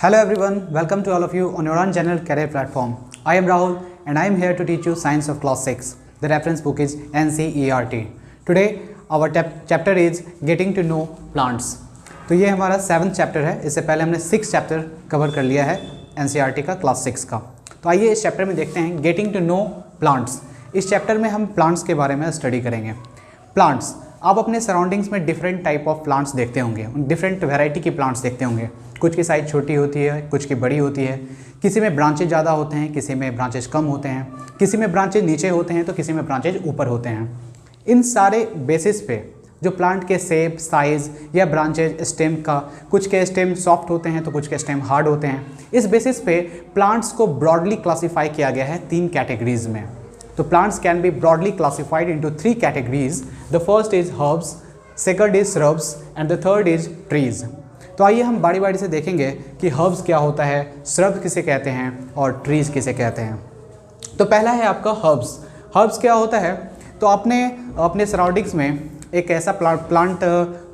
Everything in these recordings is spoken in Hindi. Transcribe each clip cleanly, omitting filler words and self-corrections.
Hello everyone, welcome to all of you on your own channel Career Platform. I am Rahul and I am here to teach you Science of Class 6. The reference book is NCERT. Today our chapter is Getting to Know Plants. तो ये हमारा 7th चैप्टर है। इससे पहले हमने 6th चैप्टर कवर कर लिया है NCERT का क्लास 6 का। तो आइए इस चैप्टर में देखते हैं गेटिंग टू नो प्लांट्स। इस चैप्टर में हम प्लांट्स के बारे में स्टडी करेंगे। प्लांट्स, आप अपने सराउंडिंग्स में डिफरेंट टाइप ऑफ प्लांट्स देखते होंगे, डिफरेंट वैरायटी की प्लांट्स देखते होंगे। कुछ की साइज छोटी होती है, कुछ की बड़ी होती है, किसी में ब्रांचेज ज़्यादा होते हैं, किसी में ब्रांचेज कम होते हैं, किसी में ब्रांचेज नीचे होते हैं तो किसी में ब्रांचेज ऊपर होते हैं। इन सारे बेसिस पे जो प्लांट के शेप, साइज़ या ब्रांचेज, स्टेम का, कुछ के स्टेम सॉफ्ट होते हैं तो कुछ के स्टेम हार्ड होते हैं। इस बेसिस पे प्लांट्स को ब्रॉडली क्लासीफाई किया गया है 3 कैटेगरीज में। तो plants can be broadly classified into 3 categories. The first is herbs, second is shrubs and the third is trees. तो आइए हम बारी बारी से देखेंगे कि हर्ब्स क्या होता है, श्रब किसे कहते हैं और ट्रीज किसे कहते हैं। तो पहला है आपका हर्ब्स। हर्ब्स क्या होता है? तो आपने अपने सराउंडिंग्स में एक ऐसा प्लांट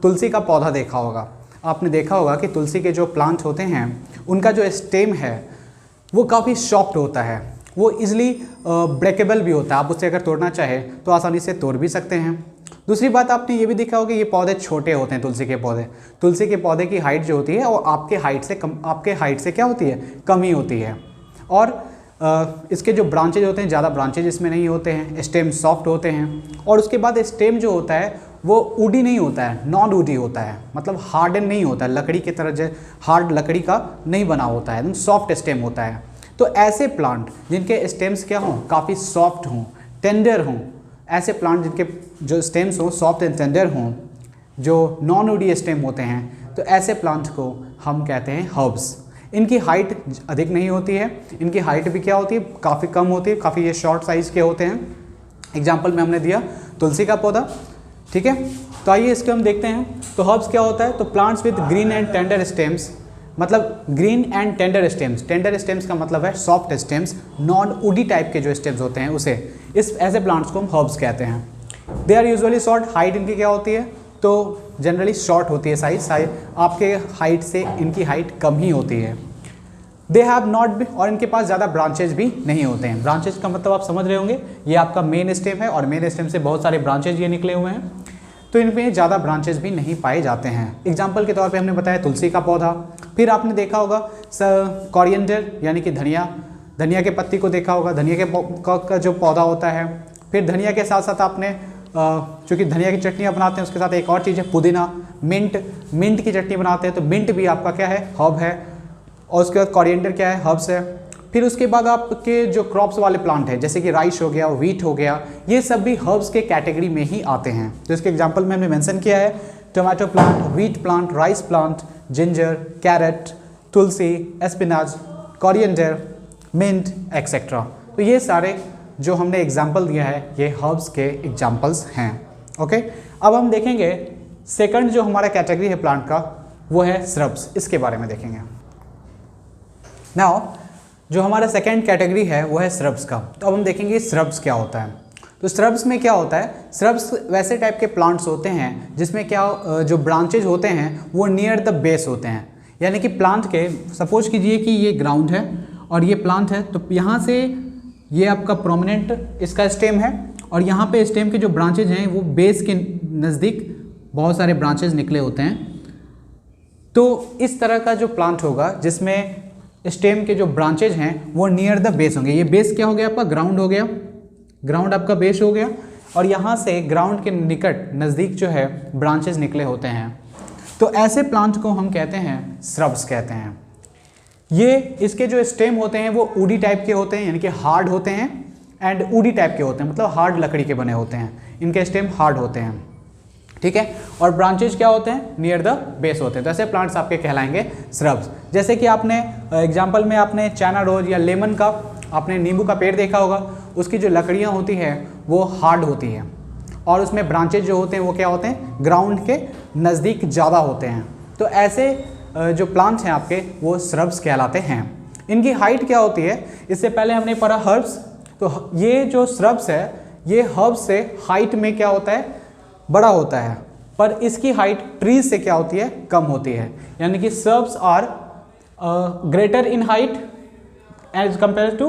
तुलसी का पौधा देखा होगा। आपने देखा होगा कि तुलसी के जो प्लांट होते हैं उनका जो स्टेम है वो काफ़ी सॉफ्ट होता है, वो इजली ब्रेकेबल भी होता है। आप उससे अगर तोड़ना चाहें तो आसानी से तोड़ भी सकते हैं। दूसरी बात, आपने ये भी देखा होगा कि ये पौधे छोटे होते हैं। तुलसी के पौधे की हाइट जो होती है वो आपके हाइट से क्या होती है, कम ही होती है। और इसके जो ब्रांचेज होते हैं, ज़्यादा ब्रांचेज इसमें नहीं होते हैं, स्टेम सॉफ्ट होते हैं। और उसके बाद स्टेम जो होता है वो वुडी नहीं होता है, नॉन वुडी होता है, मतलब हार्डन नहीं होता है, लकड़ी की तरह जो हार्ड लकड़ी का नहीं बना होता है, एकदम सॉफ्ट स्टेम होता है। तो ऐसे प्लांट जिनके स्टेम्स क्या हों, काफ़ी सॉफ्ट हों, टेंडर हों, ऐसे प्लांट जिनके जो स्टेम्स हों सॉफ्ट एंड टेंडर हों, जो नॉन वुडी स्टेम होते हैं, तो ऐसे प्लांट को हम कहते हैं हर्ब्स। इनकी हाइट अधिक नहीं होती है, इनकी हाइट भी क्या होती है, काफ़ी कम होती है, काफ़ी ये शॉर्ट साइज़ के होते हैं। एग्जाम्पल में हमने दिया तुलसी का पौधा, ठीक है। तो आइए इसको हम देखते हैं। तो हर्ब्स क्या होता है? तो plants with green and tender stems, मतलब green and tender stems. Tender stems का मतलब है soft stems, non woody type के जो स्टेम्स होते हैं उसे, ऐसे प्लांट्स को हम हर्ब्स कहते हैं। They are usually short. Height इनकी क्या होती है? तो जनरली शॉर्ट होती है साइज आपके हाइट से इनकी हाइट कम ही होती है। दे हैव नॉट बी, और इनके पास ज़्यादा ब्रांचेज भी नहीं होते हैं। ब्रांचेज का मतलब आप समझ रहे होंगे, ये आपका मेन स्टेम है और मेन स्टेम से बहुत सारे ब्रांचेज ये निकले हुए हैं, तो इनमें ज़्यादा ब्रांचेज भी नहीं पाए जाते हैं। एग्जाम्पल के तौर पे हमने बताया तुलसी का पौधा। फिर आपने देखा होगा कोरिएंडर यानी कि धनिया के पत्ती को देखा होगा, धनिया का जो पौधा होता है। फिर धनिया के साथ साथ आपने चूँकि धनिया की चटनियाँ बनाते हैं, उसके साथ एक और चीज़ है पुदीना, मिंट की चटनी बनाते हैं, तो मिंट भी आपका क्या है, हर्ब है। और उसके बाद कोरिएंडर क्या है, हर्ब्स है। फिर उसके बाद आपके जो क्रॉप्स वाले प्लांट हैं जैसे कि राइस हो गया, व्हीट हो गया, ये सब भी हर्ब्स के कैटेगरी में ही आते हैं। तो इसके एग्जांपल में हमने मेंशन किया है tomato plant, wheat plant, rice plant, ginger, carrot, tulsi, spinach, coriander, mint etcetera. तो ये सारे जो हमने एग्जाम्पल दिया है ये हर्ब्स के एग्जाम्पल्स हैं। ओके, अब हम देखेंगे सेकंड जो हमारा कैटेगरी है प्लांट का वो है श्रब्स। इसके बारे में देखेंगे। नाउ जो हमारा सेकेंड कैटेगरी है वो है श्रब्स का। तो अब हम देखेंगे श्रब्स क्या होता है। तो श्रब्स में क्या होता है? श्रब्स वैसे टाइप के प्लांट्स होते हैं जिसमें क्या जो ब्रांचेज होते हैं वो नियर द बेस होते हैं। यानी कि प्लांट के, सपोज कीजिए कि ये ग्राउंड है और ये प्लांट है, तो यहाँ से ये आपका प्रोमिनेंट इसका स्टेम है और यहाँ पे स्टेम के जो ब्रांचेज हैं वो बेस के नज़दीक बहुत सारे ब्रांचेज निकले होते हैं। तो इस तरह का जो प्लांट होगा जिसमें स्टेम के जो ब्रांचेज हैं वो नियर द बेस होंगे। ये बेस क्या हो गया आपका, ग्राउंड हो गया, ग्राउंड आपका बेस हो गया, और यहाँ से ग्राउंड के निकट नज़दीक जो है ब्रांचेज निकले होते हैं। तो ऐसे प्लांट को हम कहते हैं श्रब्स कहते हैं। ये इसके जो स्टेम होते हैं वो वुडी टाइप के होते हैं, यानी कि हार्ड होते हैं, एंड वुडी टाइप के होते हैं, मतलब हार्ड लकड़ी के बने होते हैं। इनके स्टेम हार्ड होते हैं, ठीक है। और ब्रांचेज क्या होते हैं, नियर द बेस होते हैं। तो ऐसे प्लांट्स आपके कहलाएंगे श्रब्स। जैसे कि आपने एग्जांपल में आपने चाइना रोज या लेमन का, आपने नींबू का पेड़ देखा होगा, उसकी जो लकड़ियाँ होती हैं वो हार्ड होती हैं और उसमें ब्रांचेज जो होते हैं वो क्या होते हैं, ग्राउंड के नज़दीक ज़्यादा होते हैं। तो ऐसे जो प्लांट्स हैं आपके वो श्रब्स कहलाते हैं। इनकी हाइट क्या होती है, इससे पहले हमने पढ़ा हर्ब्स। तो ये जो श्रब्स है ये हर्ब्स से हाइट में क्या होता है, बड़ा होता है, पर इसकी हाइट ट्रीज से क्या होती है, कम होती है। यानी कि shrubs are greater in height as compare to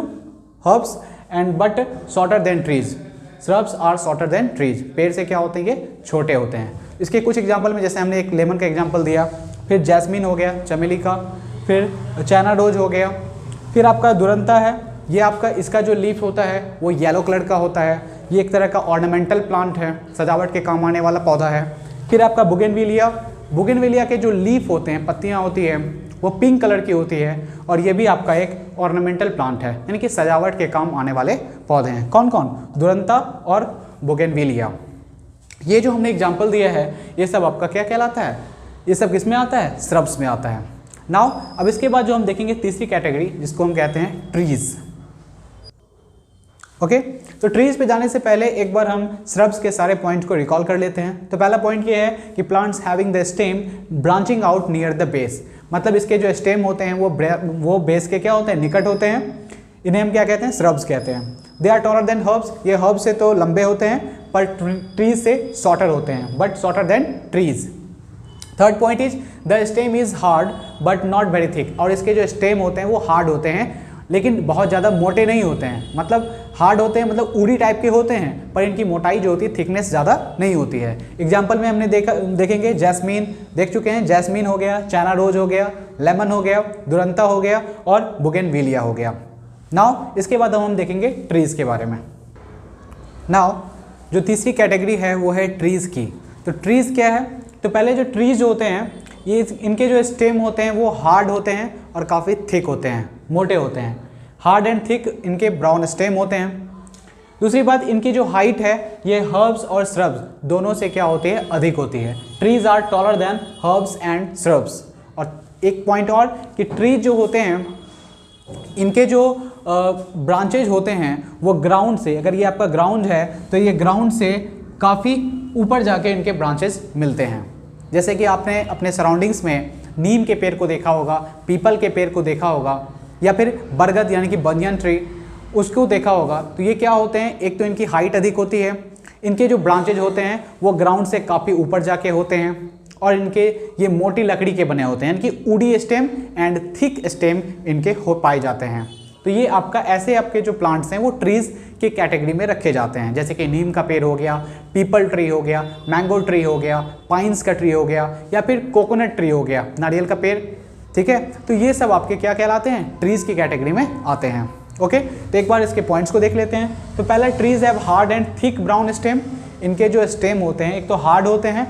herbs and but shorter than trees. Shrubs are shorter than trees, पेड़ से क्या होते हैं ये छोटे होते हैं। इसके कुछ एग्जाम्पल में जैसे हमने एक लेमन का एग्जाम्पल दिया, फिर जैस्मिन हो गया चमेली का, फिर चाइना रोज हो गया, फिर आपका दुरंता है, ये आपका इसका जो लीफ होता है वो येलो कलर का होता है, ये एक तरह का ऑर्नामेंटल प्लांट है, सजावट के काम आने वाला पौधा है। फिर आपका बुगेनविलिया, बुगेनविलिया के जो लीफ होते हैं, पत्तियाँ होती है वो पिंक कलर की होती है और ये भी आपका एक ऑर्नामेंटल प्लांट है, यानी कि सजावट के काम आने वाले पौधे हैं। कौन कौन? दुरंता और बुगेनविलिया। ये जो हमने एग्जाम्पल दिया है ये सब आपका क्या कहलाता है? ये सब किस में आता है? श्रब्स में आता है। नाउ अब इसके बाद जो हम देखेंगे तीसरी कैटेगरी जिसको हम कहते हैं ट्रीज। ओके, तो ट्रीज पे जाने से पहले एक बार हम श्रब्स के सारे पॉइंट को रिकॉल कर लेते हैं। तो पहला पॉइंट ये है कि plants having the stem branching out near the base, मतलब इसके जो स्टेम होते हैं वो बेस के क्या होते हैं? निकट होते हैं। इन्हें हम क्या कहते हैं? श्रब्स कहते हैं। They are taller than herbs, ये हर्ब्स से तो लंबे होते हैं पर ट्रीज से शॉर्टर होते हैं, but shorter than trees. Third point is the stem is hard but not very thick, और इसके जो स्टेम होते हैं वो हार्ड होते हैं लेकिन बहुत ज़्यादा मोटे नहीं होते हैं। मतलब हार्ड होते हैं मतलब उड़ी टाइप के होते हैं, पर इनकी मोटाई जो होती है थिकनेस ज़्यादा नहीं होती है। एग्जाम्पल में हमने देखेंगे जैस्मीन देख चुके हैं, जैस्मीन हो गया, चाइना रोज हो गया, लेमन हो गया, दुरंता हो गया और बुगेनविलिया हो गया। नाउ इसके बाद हम देखेंगे ट्रीज़ के बारे में। नाउ जो तीसरी कैटेगरी है वो है ट्रीज़ की। तो ट्रीज़ क्या है? तो पहले जो ट्रीज होते हैं ये इनके जो स्टेम होते हैं वो हार्ड होते हैं और काफ़ी थिक होते हैं, मोटे होते हैं। हार्ड एंड थिक इनके ब्राउन स्टेम होते हैं। दूसरी बात, इनकी जो हाइट है ये हर्ब्स और श्रब्स दोनों से क्या होती है? अधिक होती है। Trees are taller than herbs and shrubs. और एक पॉइंट और कि ट्रीज जो होते हैं इनके जो ब्रांचेज होते हैं वो ग्राउंड से, अगर ये आपका ग्राउंड है तो ये ग्राउंड से काफ़ी ऊपर जाके इनके ब्रांचेस मिलते हैं। जैसे कि आपने अपने सराउंडिंग्स में नीम के पेड़ को देखा होगा, पीपल के पेड़ को देखा होगा, या फिर बरगद यानी कि बनियन ट्री उसको देखा होगा। तो ये क्या होते हैं? एक तो इनकी हाइट अधिक होती है, इनके जो ब्रांचेज होते हैं वो ग्राउंड से काफ़ी ऊपर जाके होते हैं, और इनके ये मोटी लकड़ी के बने होते हैं, यानी कि ऊडी स्टेम एंड थिक स्टेम इनके हो पाए जाते हैं। तो ये आपका ऐसे आपके जो प्लांट्स हैं वो ट्रीज़ की कैटेगरी में रखे जाते हैं। जैसे कि नीम का पेड़ हो गया, पीपल ट्री हो गया, मैंगो ट्री हो गया, पाइन्स का ट्री हो गया, या फिर कोकोनट ट्री हो गया, नारियल का पेड़। ठीक है, तो ये सब आपके क्या कहलाते हैं? ट्रीज़ की कैटेगरी में आते हैं। ओके, तो एक बार इसके पॉइंट्स को देख लेते हैं। तो पहला, trees have hard and thick brown stem. इनके जो स्टेम होते हैं एक तो हार्ड होते हैं,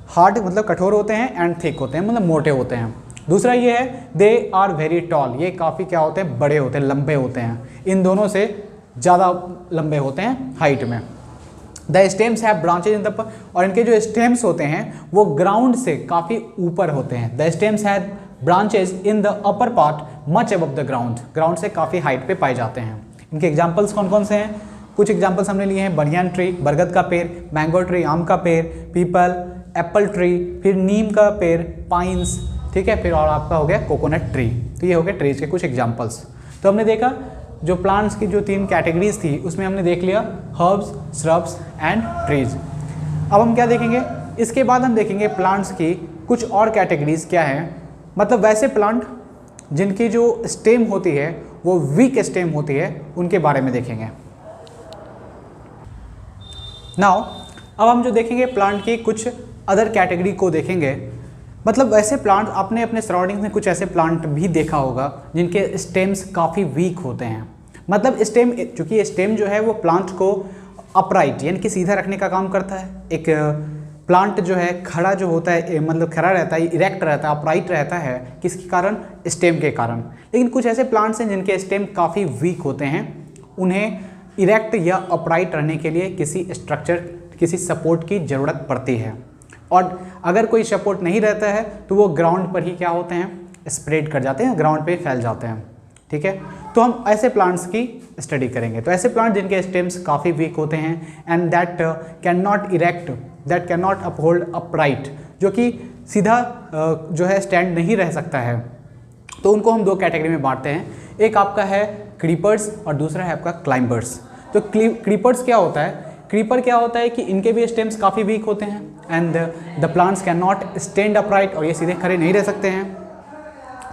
हार्ड मतलब कठोर होते हैं, एंड थिक होते हैं मतलब मोटे होते हैं। दूसरा ये है दे आर वेरी टॉल, ये काफ़ी क्या होते हैं? बड़े होते हैं, लंबे होते हैं। इन दोनों से ज़्यादा लंबे होते हैं हाइट में। The stems have branches in the, और इनके जो स्टेम्स होते हैं वो ग्राउंड से काफ़ी ऊपर होते हैं। The stems have branches in the upper part much above the ground, ground से काफ़ी हाइट पे पाए जाते हैं। इनके एग्जाम्पल्स कौन कौन से हैं? कुछ एग्जाम्पल्स हमने लिए हैं, बनियन ट्री बरगद का पेड़, मैंगो ट्री आम का पेड़, पीपल एप्पल ट्री, फिर नीम का पेड़ पाइन्स, ठीक है, फिर और आपका हो गया कोकोनट ट्री। तो ये हो गए ट्रीज के कुछ एग्जाम्पल्स। तो हमने देखा जो प्लांट्स की जो 3 कैटेगरीज थी उसमें हमने देख लिया हर्ब्स, श्रब्स एंड ट्रीज। अब हम क्या देखेंगे? इसके बाद हम देखेंगे प्लांट्स की कुछ और कैटेगरीज क्या है, मतलब वैसे प्लांट जिनकी जो स्टेम होती है वो वीक स्टेम होती है, उनके बारे में देखेंगे। नाउ अब हम जो देखेंगे प्लांट की कुछ अदर कैटेगरी को देखेंगे। मतलब वैसे प्लांट, आपने अपने सराउंडिंग में कुछ ऐसे प्लांट भी देखा होगा जिनके स्टेम्स काफ़ी वीक होते हैं। मतलब स्टेम, चूँकि स्टेम जो है वो प्लांट को अपराइट यानी कि सीधा रखने का काम करता है। एक प्लांट जो है खड़ा जो होता है, मतलब खड़ा रहता है, इरेक्ट रहता है, अपराइट रहता है, किसके कारण? स्टेम के कारण। लेकिन कुछ ऐसे प्लांट्स हैं जिनके स्टेम काफ़ी वीक होते हैं, उन्हें इरेक्ट या अपराइट रहने के लिए किसी स्ट्रक्चर, किसी सपोर्ट की ज़रूरत पड़ती है। और अगर कोई सपोर्ट नहीं रहता है तो वो ग्राउंड पर ही क्या होते हैं? स्प्रेड कर जाते हैं, ग्राउंड पे फैल जाते हैं। ठीक है, तो हम ऐसे प्लांट्स की स्टडी करेंगे। तो ऐसे प्लांट जिनके स्टेम्स काफ़ी वीक होते हैं and that can not erect, that can not uphold upright, जो कि सीधा जो है स्टैंड नहीं रह सकता है, तो उनको हम 2 कैटेगरी में बांटते हैं। एक आपका है क्रीपर्स और दूसरा है आपका क्लाइंबर्स। तो क्रीपर्स क्या होता है? क्रीपर क्या होता है कि इनके भी स्टेम्स काफ़ी वीक होते हैं and the plants can not stand upright, और ये सीधे खड़े नहीं रह सकते हैं।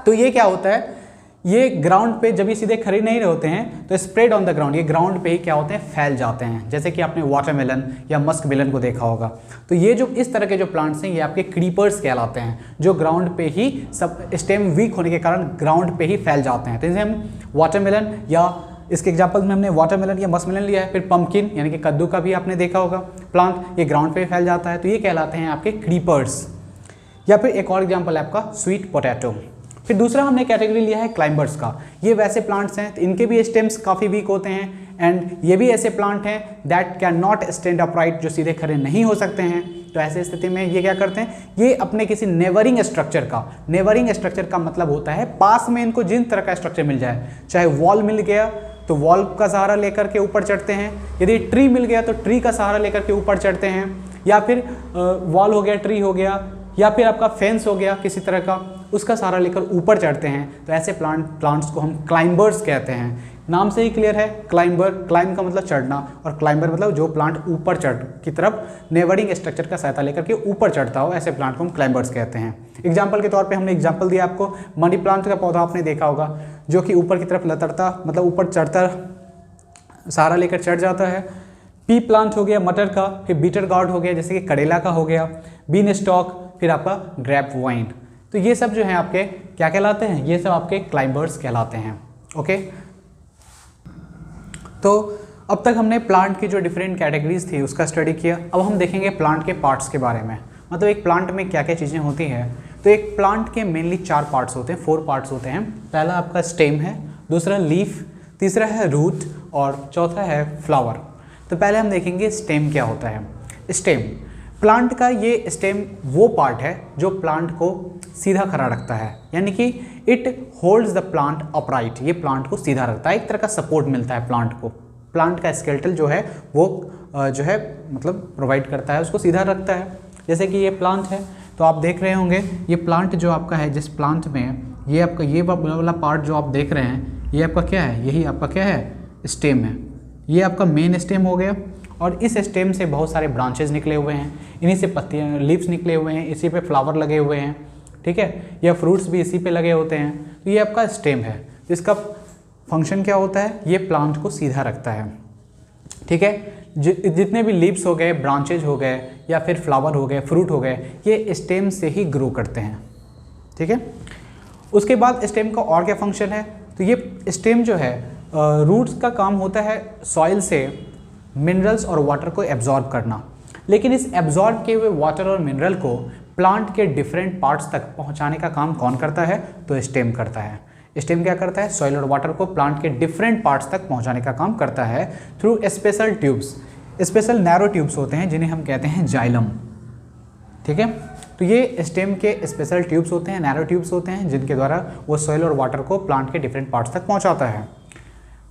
तो ये क्या होता है, ये ग्राउंड पे जब ये सीधे खड़े नहीं होते हैं तो स्प्रेड ऑन द ग्राउंड, ये ग्राउंड पे ही क्या होते हैं, फैल जाते हैं, जैसे कि आपने वाटरमेलन या मस्क मेलन को देखा होगा। तो ये जो इस तरह के जो प्लांट्स हैं ये आपके क्रीपर्स कहलाते हैं, जो ग्राउंड पे ही सब स्टेम वीक होने के कारण ग्राउंड पे ही फैल जाते हैं। तो इसे हम वाटरमेलन, या इसके एग्जाम्पल में हमने वाटरमेलन या मस्क मेलन लिया है। फिर पम्पकिन यानी कि कद्दू का भी आपने देखा होगा प्लांट, ये ग्राउंड पे फैल जाता है, तो ये कहलाते हैं आपके क्रीपर्स। या फिर एक और एग्जाम्पल है आपका स्वीट पोटैटो। फिर दूसरा हमने कैटेगरी लिया है क्लाइंबर्स का। ये वैसे प्लांट्स हैं, तो इनके भी स्टेम्स काफ़ी वीक होते हैं, एंड ये भी ऐसे प्लांट हैं that can not stand upright, जो सीधे खड़े नहीं हो सकते हैं। तो ऐसे स्थिति में ये क्या करते हैं, ये अपने किसी नेबरिंग स्ट्रक्चर का, नेबरिंग स्ट्रक्चर का मतलब होता है पास में इनको जिन तरह का स्ट्रक्चर मिल जाए, चाहे वॉल मिल गया तो वॉल का सहारा लेकर के ऊपर चढ़ते हैं, यदि ट्री मिल गया तो ट्री का सहारा लेकर के ऊपर चढ़ते हैं, या फिर वॉल हो गया, ट्री हो गया, या फिर आपका फेंस हो गया किसी तरह का, उसका सहारा लेकर ऊपर चढ़ते हैं। तो ऐसे प्लांट्स को हम क्लाइंबर्स कहते हैं। नाम से ही क्लियर है, क्लाइंबर, क्लाइंब का मतलब चढ़ना, और क्लाइंबर मतलब जो प्लांट ऊपर चढ़ की तरफ नेबरिंग स्ट्रक्चर का सहायता लेकर के ऊपर चढ़ता हो, ऐसे प्लांट को हम क्लाइंबर्स कहते हैं। एग्जाम्पल के तौर पे हमने एग्जाम्पल दिया आपको, मनी प्लांट का पौधा आपने देखा होगा, जो कि ऊपर की तरफ लतरता, मतलब ऊपर चढ़ता, सहारा लेकर चढ़ जाता है। पी प्लांट हो गया मटर का, फिर बीटर गार्ड हो गया जैसे कि करेला का हो गया, बीन स्टॉक, फिर आपका ग्रेप वाइन। तो ये सब जो है आपके क्या कहलाते हैं, ये सब आपके क्लाइंबर्स कहलाते हैं। ओके, तो अब तक हमने प्लांट की जो डिफरेंट कैटेगरीज थी उसका स्टडी किया। अब हम देखेंगे प्लांट के पार्ट्स के बारे में, मतलब एक प्लांट में क्या क्या चीज़ें होती हैं। तो एक प्लांट के मेनली 4 पार्ट्स होते हैं, 4 पार्ट्स होते हैं। पहला आपका स्टेम है, दूसरा लीफ, तीसरा है रूट, और चौथा है फ्लावर। तो पहले हम देखेंगे स्टेम क्या होता है। स्टेम प्लांट का, ये स्टेम वो पार्ट है जो प्लांट को सीधा खड़ा रखता है, यानी कि it holds the plant upright, ये प्लांट को सीधा रखता है, एक तरह का सपोर्ट मिलता है प्लांट को। प्लांट का स्केलेटल जो है वो जो है मतलब प्रोवाइड करता है, उसको सीधा रखता है। जैसे कि ये प्लांट है, तो आप देख रहे होंगे ये प्लांट जो आपका है, जिस प्लांट में ये आपका ये वाला पार्ट जो आप देख रहे हैं, ये आपका क्या है, यही आपका क्या है, स्टेम है। ये आपका मेन स्टेम हो गया, और इस स्टेम से बहुत सारे ब्रांचेज निकले हुए हैं, इन्हीं से पत्तियाँ, लीव्स निकले हुए हैं, इसी पे फ्लावर लगे हुए हैं, ठीक है, या फ्रूट्स भी इसी पे लगे होते हैं। तो ये आपका स्टेम है। इसका फंक्शन क्या होता है, ये प्लांट को सीधा रखता है, ठीक है। जितने भी लीव्स हो गए, ब्रांचेज हो गए, या फिर फ्लावर हो गए, फ्रूट हो गए, ये स्टेम से ही ग्रो करते हैं, ठीक है। उसके बाद स्टेम का और क्या फंक्शन है, तो ये स्टेम जो है, रूट्स का काम होता है सॉइल से मिनरल्स और वाटर को एब्जॉर्ब करना, लेकिन इस एब्जॉर्ब किए हुए वाटर और मिनरल को प्लांट के डिफरेंट पार्ट्स तक पहुंचाने का काम कौन करता है, तो स्टेम करता है। स्टेम क्या करता है, सॉइल और वाटर को प्लांट के डिफरेंट पार्ट्स तक पहुंचाने का काम करता है through special tubes. Special narrow tubes होते हैं जिन्हें हम कहते हैं जाइलम, ठीक है। तो ये स्टेम के स्पेशल ट्यूब्स होते हैं, नैरो ट्यूब्स होते हैं, जिनके द्वारा वो सॉइल और वाटर को प्लांट के डिफरेंट पार्ट्स तक पहुँचाता है।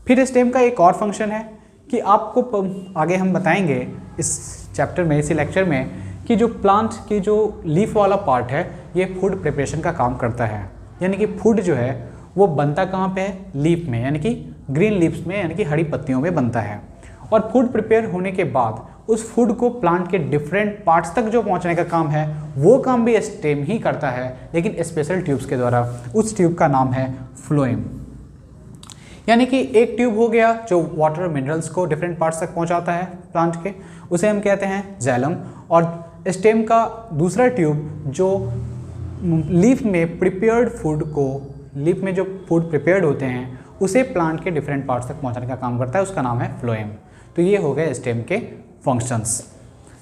फिर स्टेम का एक और फंक्शन है कि आपको आगे हम बताएंगे इस चैप्टर में, इसी लेक्चर में, कि जो प्लांट की जो लीफ वाला पार्ट है ये फूड प्रिपरेशन का काम करता है। यानी कि फूड जो है वो बनता कहाँ पे है, लीफ में, यानी कि ग्रीन लीव्स में, यानी कि हरी पत्तियों में बनता है। और फूड प्रिपेयर होने के बाद उस फूड को प्लांट के डिफरेंट पार्ट्स तक जो पहुँचाने का काम है वो काम भी स्टेम ही करता है, लेकिन स्पेशल ट्यूब्स के द्वारा। उस ट्यूब का नाम है फ्लोएम। यानी कि एक ट्यूब हो गया जो वाटर मिनरल्स को डिफरेंट पार्ट्स तक पहुंचाता है प्लांट के, उसे हम कहते हैं जाइलम। और स्टेम का दूसरा ट्यूब जो लीफ में प्रिपेयर्ड फूड को, लीफ में जो फूड प्रिपेयर्ड होते हैं उसे प्लांट के डिफरेंट पार्ट्स तक पहुंचाने का काम करता है, उसका नाम है फ्लोएम। तो ये हो गए स्टेम के फंक्शंस,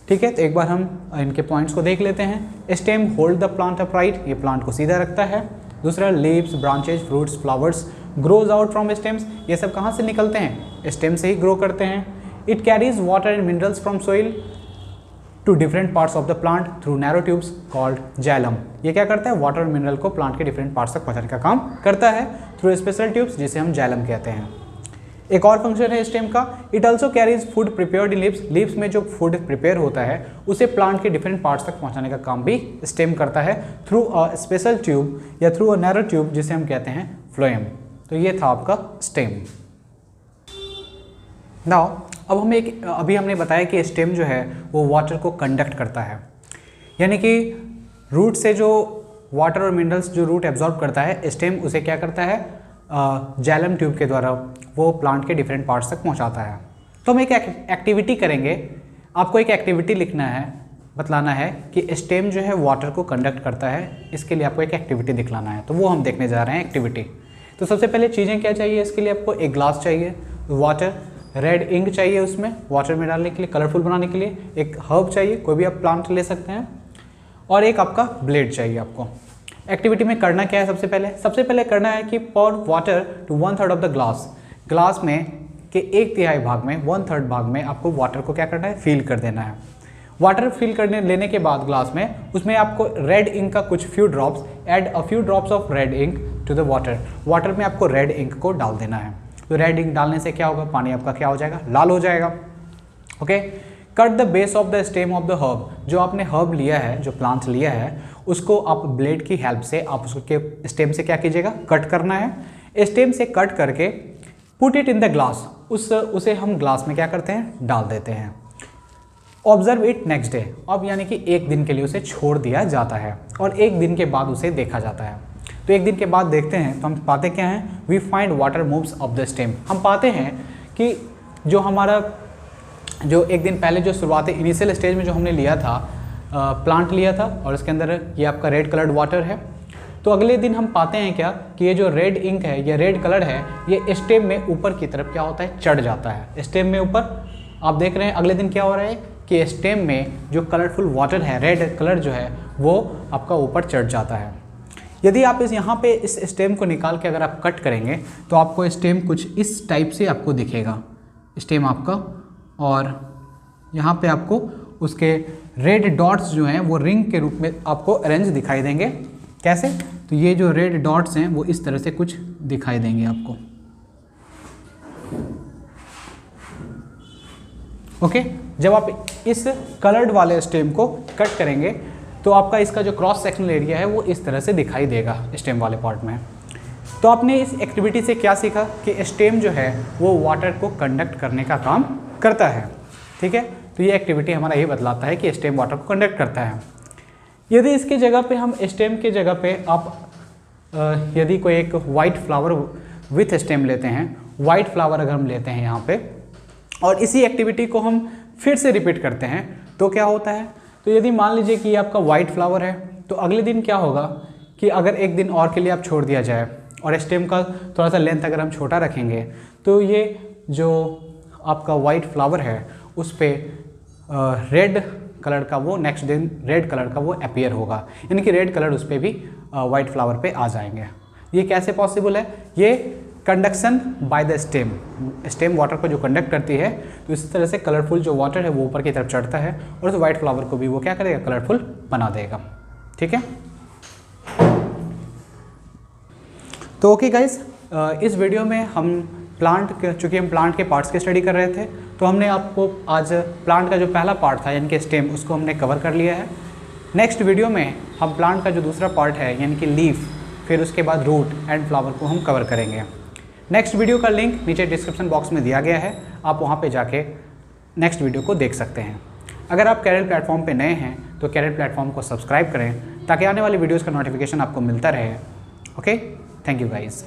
ठीक है। तो एक बार हम इनके पॉइंट्स को देख लेते हैं। Stem hold the plant upright, ये प्लांट को सीधा रखता है। दूसरा, leaves, branches, fruits, flowers grows out from stems, ये सब कहाँ से निकलते हैं, स्टेम से ही ग्रो करते हैं। It carries water and minerals from soil to different parts of the plant through narrow tubes called xylem. ये क्या करता है, वाटर और मिनरल को प्लांट के डिफरेंट पार्ट्स तक पहुंचाने का काम करता है थ्रू स्पेशल ट्यूब्स, जिसे हम जाइलम कहते हैं। एक और फंक्शन है स्टेम का, it also carries food prepared in leaves, leaves में जो फूड प्रिपेयर होता है उसे प्लांट के डिफरेंट पार्ट्स तक पहुंचाने का काम भी स्टेम करता है थ्रू अ स्पेशल ट्यूब या थ्रू अ नैरो ट्यूब, जिसे हम कहते हैं फ्लोएम। तो ये था आपका स्टेम। नाउ अब हमें अभी हमने बताया कि स्टेम जो है वो वाटर को कंडक्ट करता है, यानी कि रूट से जो वाटर और मिनरल्स जो रूट एब्जॉर्ब करता है, स्टेम उसे क्या करता है, जाइलम ट्यूब के द्वारा वो प्लांट के डिफरेंट पार्ट्स तक पहुंचाता है। तो हम एक एक्टिविटी करेंगे, आपको एक एक्टिविटी लिखना है, बतलाना है कि स्टेम जो है वाटर को कंडक्ट करता है, इसके लिए आपको एक एक्टिविटी दिखलाना है। तो वो हम देखने जा रहे हैं एक्टिविटी। तो सबसे पहले चीज़ें क्या चाहिए इसके लिए, आपको एक ग्लास चाहिए, वाटर, रेड इंक चाहिए उसमें वाटर में डालने के लिए, कलरफुल बनाने के लिए, एक हर्ब चाहिए, कोई भी आप प्लांट ले सकते हैं, और एक आपका ब्लेड चाहिए आपको। एक्टिविटी में करना क्या है, सबसे पहले करना है कि pour water to 1/3 of the glass में के 1/3 भाग में, 1/3 भाग में आपको वाटर को क्या करना है, फिल कर देना है। वाटर फिल करने लेने के बाद ग्लास में, उसमें आपको रेड इंक का कुछ few drops, add a few drops of red ink to the water में आपको रेड इंक को डाल देना है। तो रेड इंक डालने से क्या होगा, पानी आपका क्या हो जाएगा, लाल हो जाएगा। Okay, cut the base of the stem of the herb, जो आपने हर्ब लिया है, जो प्लांट लिया है, उसको आप ब्लेड की हेल्प से आप उसके स्टेम से क्या कीजिएगा, कट करना है। स्टेम से कट करके put it in the glass, उसे हम ग्लास में क्या करते हैं, डाल देते हैं। ऑब्जर्व इट नेक्स्ट डे, अब यानी कि एक दिन के लिए उसे छोड़ दिया जाता है और एक दिन के बाद उसे देखा जाता है। तो एक दिन के बाद देखते हैं तो हम पाते क्या हैं, we find water moves of the stem. हम पाते हैं कि जो हमारा जो एक दिन पहले जो शुरुआती इनिशियल स्टेज में जो हमने लिया था, प्लांट लिया था, और इसके अंदर ये आपका रेड कलर्ड वाटर है। तो अगले दिन हम पाते हैं क्या कि ये जो रेड इंक है, ये रेड कलर है, ये स्टेम में ऊपर की तरफ क्या होता है, चढ़ जाता है। स्टेम में ऊपर आप देख रहे हैं अगले दिन क्या हो रहा है कि स्टेम में जो कलरफुल वाटर है, रेड कलर जो है, वो आपका ऊपर चढ़ जाता है। यदि आप यहाँ पे इस स्टेम को निकाल के अगर आप कट करेंगे तो आपको स्टेम कुछ इस टाइप से आपको दिखेगा, स्टेम आपका, और यहाँ पे आपको उसके रेड डॉट्स जो हैं वो रिंग के रूप में आपको अरेंज दिखाई देंगे। कैसे, तो ये जो रेड डॉट्स हैं वो इस तरह से कुछ दिखाई देंगे आपको। ओके, जब आप इस कलर्ड वाले स्टेम को कट करेंगे तो आपका इसका जो क्रॉस सेक्शनल एरिया है वो इस तरह से दिखाई देगा स्टेम वाले पार्ट में। तो आपने इस एक्टिविटी से क्या सीखा कि स्टेम जो है वो वाटर को कंडक्ट करने का काम करता है। ठीक है, तो ये एक्टिविटी हमारा ये बतलाता है कि स्टेम वाटर को कंडक्ट करता है। यदि इसकी जगह पे हम स्टेम की जगह पे आप यदि कोई एक वाइट फ्लावर विथ स्टेम लेते हैं, वाइट फ्लावर अगर हम लेते हैं यहाँ पे, और इसी एक्टिविटी को हम फिर से रिपीट करते हैं तो क्या होता है, तो यदि मान लीजिए कि आपका वाइट फ्लावर है, तो अगले दिन क्या होगा कि अगर एक दिन और के लिए आप छोड़ दिया जाए और स्टेम का थोड़ा सा लेंथ अगर हम छोटा रखेंगे तो ये जो आपका वाइट फ्लावर है उस पर रेड कलर का वो नेक्स्ट दिन रेड कलर का वो अपीयर होगा, यानी कि रेड कलर उस पर भी वाइट फ्लावर पे आ जाएंगे। ये कैसे पॉसिबल है, ये conduction by the stem water को जो कंडक्ट करती है, तो इस तरह से कलरफुल जो वाटर है वो ऊपर की तरफ चढ़ता है और उस वाइट फ्लावर को भी वो क्या करेगा, कलरफुल बना देगा। ठीक है, तो ओके गाइस, इस वीडियो में हम चूँकि हम प्लांट के पार्ट्स की स्टडी कर रहे थे, तो हमने आपको आज प्लांट का जो पहला पार्ट था यानी कि स्टेम, उसको हमने कवर कर लिया है। नेक्स्ट वीडियो में हम प्लांट का जो दूसरा पार्ट है यानी कि लीफ, फिर उसके बाद रूट एंड फ्लावर को हम कवर करेंगे। नेक्स्ट वीडियो का लिंक नीचे डिस्क्रिप्शन बॉक्स में दिया गया है, आप वहाँ पे जाके नेक्स्ट वीडियो को देख सकते हैं। अगर आप कैरियर प्लेटफॉर्म पे नए हैं तो कैरियर प्लेटफॉर्म को सब्सक्राइब करें ताकि आने वाली वीडियोज़ का नोटिफिकेशन आपको मिलता रहे। Okay, thank you guys.